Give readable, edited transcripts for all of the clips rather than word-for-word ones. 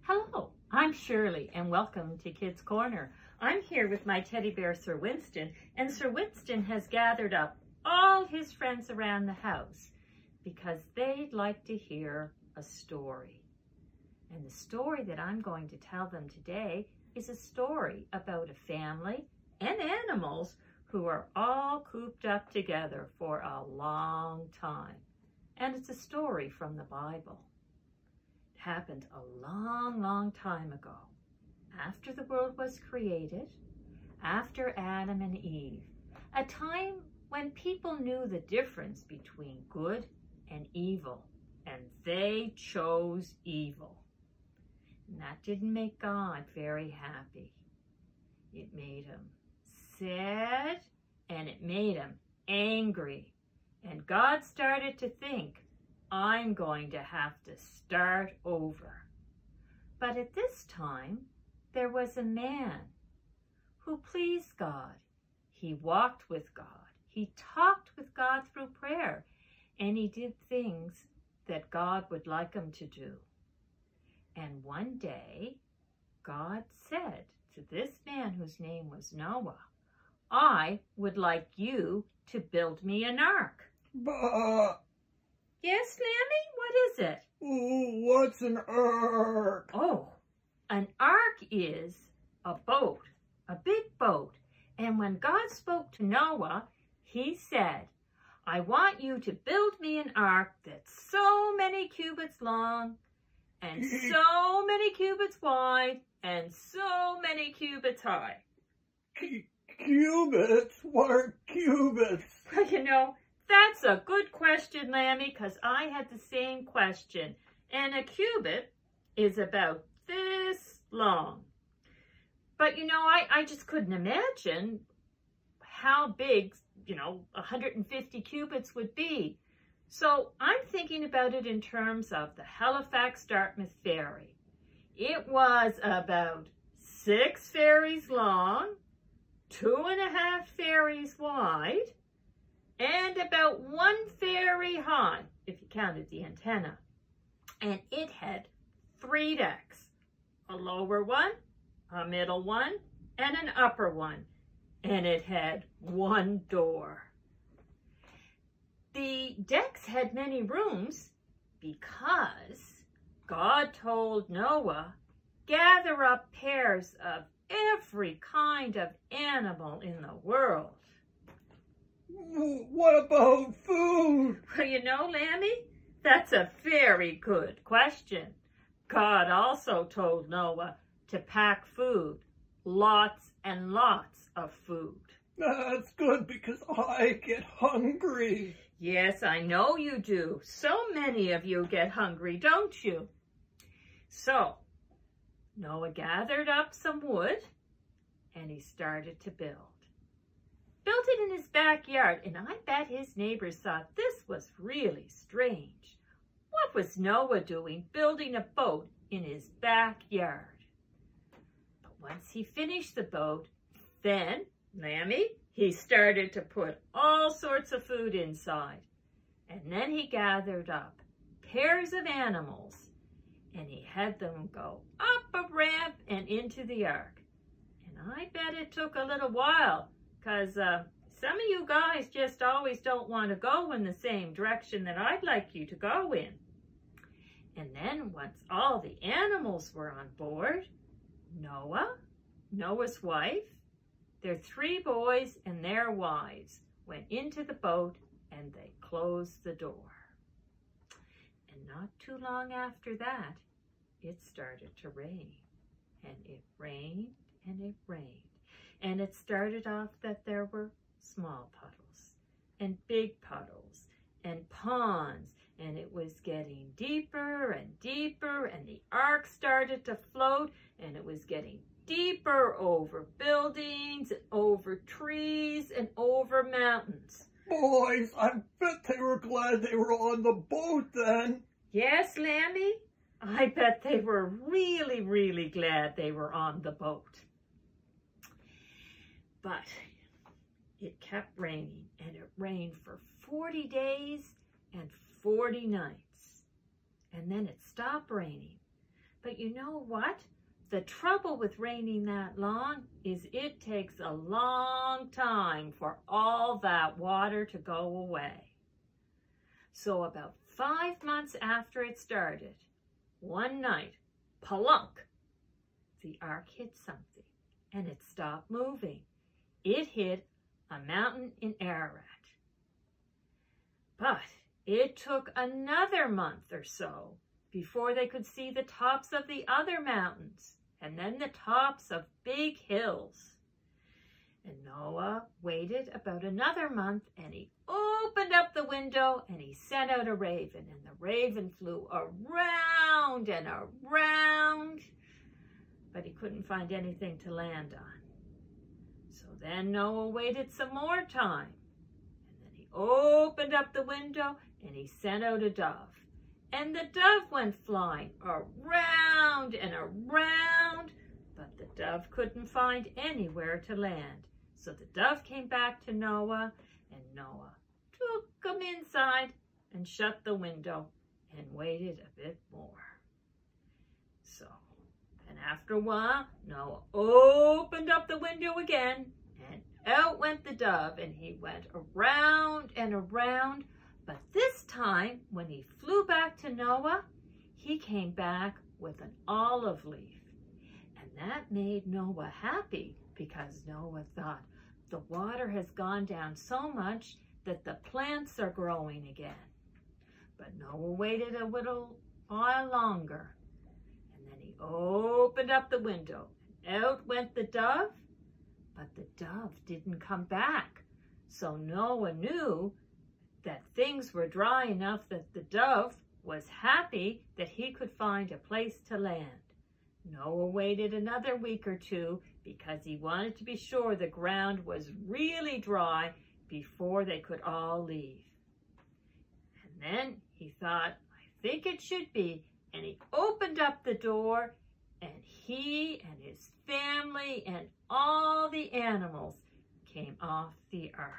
Hello, I'm Shirley and welcome to Kids Corner. I'm here with my teddy bear Sir Winston, and Sir Winston has gathered up all his friends around the house because they'd like to hear a story. And the story that I'm going to tell them today is a story about a family and animals who are all cooped up together for a long time. And it's a story from the Bible. It happened a long, long time ago, after the world was created, after Adam and Eve, a time when people knew the difference between good and evil, and they chose evil. And that didn't make God very happy. It made him sad, and it made him angry. And God started to think, I'm going to have to start over. But at this time, there was a man who pleased God. He walked with God. He talked with God through prayer. And he did things that God would like him to do. And one day, God said to this man whose name was Noah, I would like you to build me an ark. Bah! Yes, Lammy? What is it? Ooh, what's an ark? Oh, an ark is a boat, a big boat. And when God spoke to Noah, he said, I want you to build me an ark that's so many cubits long and so many cubits wide and so many cubits high. Cubits? What are cubits? Well, you know, that's a good question, Lammy, because I had the same question. And a cubit is about this long. But, you know, I just couldn't imagine how big, 150 cubits would be. So I'm thinking about it in terms of the Halifax-Dartmouth ferry. It was about 6 ferries long, 2.5 ferries wide, and about 1 ferry high, if you counted the antenna. And it had 3 decks, a lower one, a middle one, and an upper one. And it had 1 door. The decks had many rooms because God told Noah, gather up pairs of every kind of animal in the world. What about food? Well, you know, Lammy, that's a very good question. God also told Noah to pack food, lots and lots of food. That's good because I get hungry. Yes, I know you do. So many of you get hungry, don't you? So, Noah gathered up some wood and he started to build. Built it in his backyard, and I bet his neighbors thought this was really strange. What was Noah doing building a boat in his backyard? But once he finished the boat, then, Lammy, he started to put all sorts of food inside. And then he gathered up pairs of animals, and he had them go up a ramp and into the ark. And I bet it took a little while, because some of you guys just always don't want to go in the same direction that I'd like you to go in. And then once all the animals were on board, Noah, Noah's wife, their 3 boys and their wives went into the boat and they closed the door. And not too long after that, it started to rain. And it rained and it rained. And it started off that there were small puddles and big puddles and ponds, and it was getting deeper and deeper, and the ark started to float, and it was getting deeper over buildings and over trees and over mountains. Boys, I bet they were glad they were on the boat then. Yes, Lammy, I bet they were really, really glad they were on the boat. But it kept raining, and it rained for 40 days and 40 nights. And then it stopped raining. But you know what? The trouble with raining that long is it takes a long time for all that water to go away. So about 5 months after it started, one night, plunk, the ark hit something and it stopped moving. It hit a mountain in Ararat. But it took another month or so before they could see the tops of the other mountains and then the tops of big hills. And Noah waited about another month and he opened up the window and he sent out a raven, and the raven flew around and around, but he couldn't find anything to land on. So then Noah waited some more time, and then he opened up the window and he sent out a dove. And the dove went flying around and around, but the dove couldn't find anywhere to land. So the dove came back to Noah, and Noah took him inside and shut the window and waited a bit more. So, and after a while, Noah opened up the window again, and out went the dove, and he went around and around. But this time, when he flew back to Noah, he came back with an olive leaf. And that made Noah happy, because Noah thought, the water has gone down so much that the plants are growing again. But Noah waited a little while longer. And then he opened up the window. And out went the dove. But the dove didn't come back. So Noah knew that things were dry enough that the dove was happy that he could find a place to land. Noah waited another week or two because he wanted to be sure the ground was really dry before they could all leave. And then he thought, I think it should be, and he opened up the door, and he and his family and all the animals came off the ark.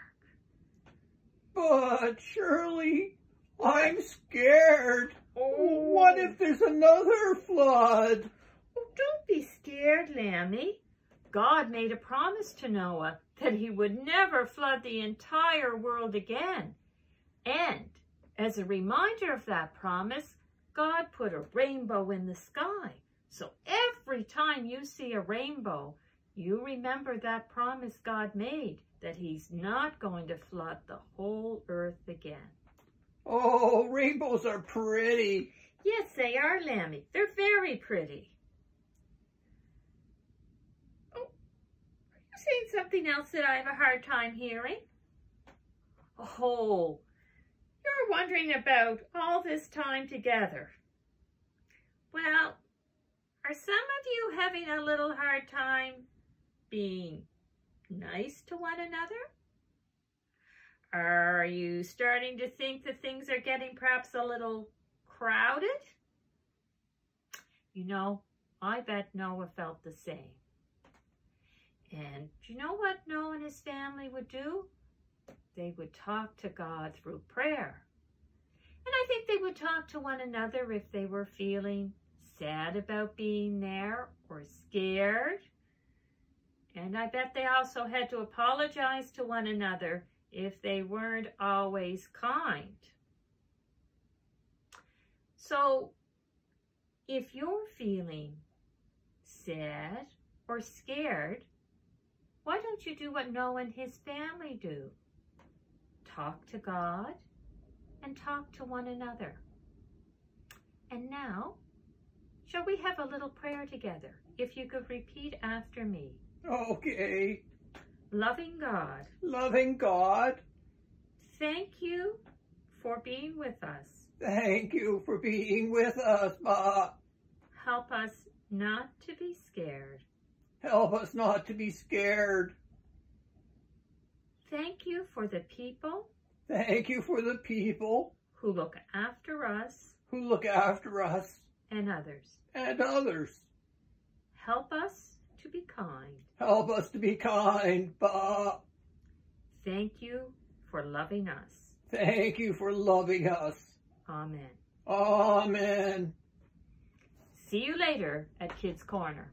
But Shirley, I'm scared. Oh. What if there's another flood? Oh, don't be scared, Lammy. God made a promise to Noah that he would never flood the entire world again. And as a reminder of that promise, God put a rainbow in the sky. So every time you see a rainbow, you remember that promise God made, that he's not going to flood the whole earth again. Oh, rainbows are pretty. Yes, they are, Lammy. They're very pretty. Oh, are you saying something else that I have a hard time hearing? Oh, you're wondering about all this time together. Well, are some of you having a little hard time being nice to one another? Are you starting to think that things are getting perhaps a little crowded? You know, I bet Noah felt the same. And do you know what Noah and his family would do? They would talk to God through prayer. And I think they would talk to one another if they were feeling sad about being there or scared. And I bet they also had to apologize to one another if they weren't always kind. So if you're feeling sad or scared, why don't you do what Noah and his family do? Talk to God and talk to one another. And now, shall we have a little prayer together? If you could repeat after me. Okay. Loving God. Loving God. Thank you for being with us. Thank you for being with us, Ma. Help us not to be scared. Help us not to be scared. Thank you for the people. Thank you for the people who look after us. Who look after us. And others. And others. Help us to be kind. Help us to be kind, Ma. Thank you for loving us. Thank you for loving us. Amen. Amen. See you later at Kids Corner.